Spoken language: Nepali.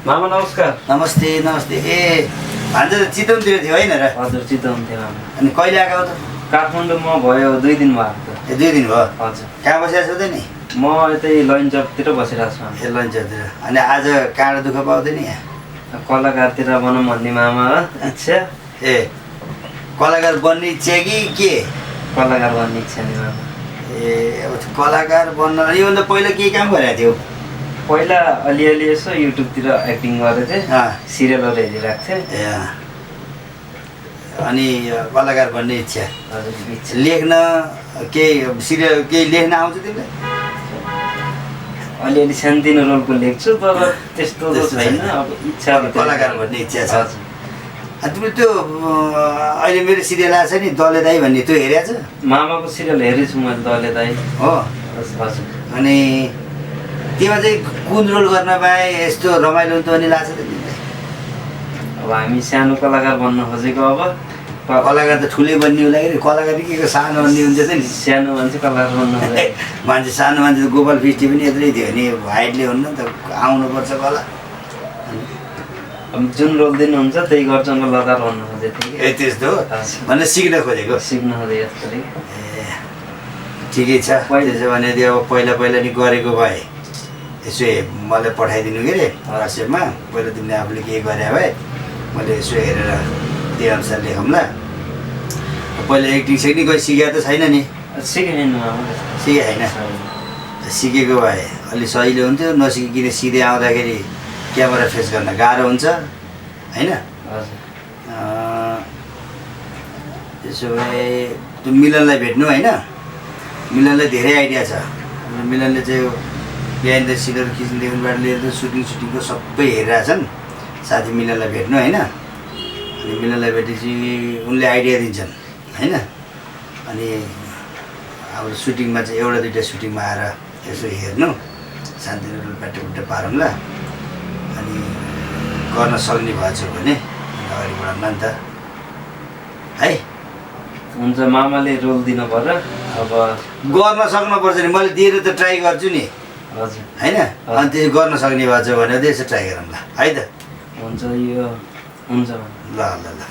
मामा नमस्कार। नमस्ते नमस्ते। ए भान्जा त चितवनतिर थियो होइन र? हजुर चितवन थियो मामा। अनि कहिले आएको हो त? काठमाडौँमा भयो 2 दिन भयो। ए 2 दिन भयो। हजुर। कहाँ बसिरहेको छौ त नि? म यतै लन्चतिर बसिरहेको छु। ए लन्चतिर। अनि आज काँडा दुःख पाउँदैन यहाँ? कलाकारतिर बनाऊँ भन्ने मामा इच्छा। ए कलाकार बन्ने इच्छा कि के? कलाकार बन्ने इच्छा नि मामा। ए अब कलाकार बन्न योभन्दा पहिला के काम गरेको थियो? पहिला अलिअलि यसो युट्युबतिर एक्टिङ गरेको थिएँ। सिरियलहरू हेरिरहेको थिएँ। ए अनि कलाकार बन्ने इच्छा? हजुर इच्छा। लेख्न केही सिरियल केही लेख्न आउँछ तिमीलाई? अलिअलि सानोतिनो रोलको लेख्छु तर त्यस्तो छैन। अब इच्छा कलाकार भन्ने इच्छा छ। हजुर। तिमीले त्यो अहिले मेरो सिरियल आएको छ नि दले दाई भन्ने त्यो हेरेको छ? मामाको सिरियल हेरेछु मैले दले दाई। हो हजुर। अनि तिमीमा चाहिँ कुन रोल गर्न पाए यस्तो रमाइलो हुन्छ भन्ने लाग्छ त तिमीलाई? अब हामी सानो कलाकार बन्न खोजेको अब कलाकार त ठुलै बन्ने होला कि कलाकार के को सानो बन्ने हुन्छ त नि? सानो मान्छे कलाकार बन्न खोजेको। मान्छे सानो मान्छे त गोपाल फिस्टी पनि यत्रै थियो नि हाइटले हुन्न त आउनुपर्छ कला। अब जुन रोल दिनुहुन्छ त्यही गर्छ कलाकार बन्न खोजेको थिएँ। ए त्यस्तो भनेर सिक्न खोजेको? सिक्न खोजेको थिएँ। ए ठिकै छ। त्यसो भने त्यो अब पहिला नि गरेको भए यसो मलाई पठाइदिनु के अरे वाट्सएपमा। पहिला तिमीले आफूले के गरे भए मैले यसो हेरेर त्यही अनुसार लेखौँला। पहिला एक्टिङ सेक्टिङ कहिले सिकेको त छैन नि? सिकेन सिके होइन? सिकेको भए अलि सजिलो हुन्थ्यो। नसिकिकन सिधै आउँदाखेरि क्यामेरा फेस गर्न गाह्रो हुन्छ होइन? त्यसो भए त्यो मिलनलाई भेट्नु होइन? मिलनलाई धेरै आइडिया छ। मिलनले चाहिँ बिहाइन्ड द सिनहरू खिच्नेदेखिबाट लिएर सुटिङको सबै हेरिरहेछन्। साथी मिलनलाई भेट्नु होइन? अनि मिलनलाई भेटेपछि उनले आइडिया दिन्छन् होइन? अनि अब सुटिङमा चाहिँ एउटा दुइटा सुटिङमा आएर यसो हेर्नु शान्तिले रुलपाटे पारौँला। अनि गर्न सक्ने भएछ भने अगाडि बढाउँला नि त है। हुन्छ मामाले रोल दिनु पर्यो। अब गर्न सक्नुपर्छ नि। मैले दिएर त ट्राई गर्छु नि हजुर होइन? अनि त्यो गर्न सक्ने भएछ भने यसो ट्राई गरौँला है त? हुन्छ यो हुन्छ ल ल ल।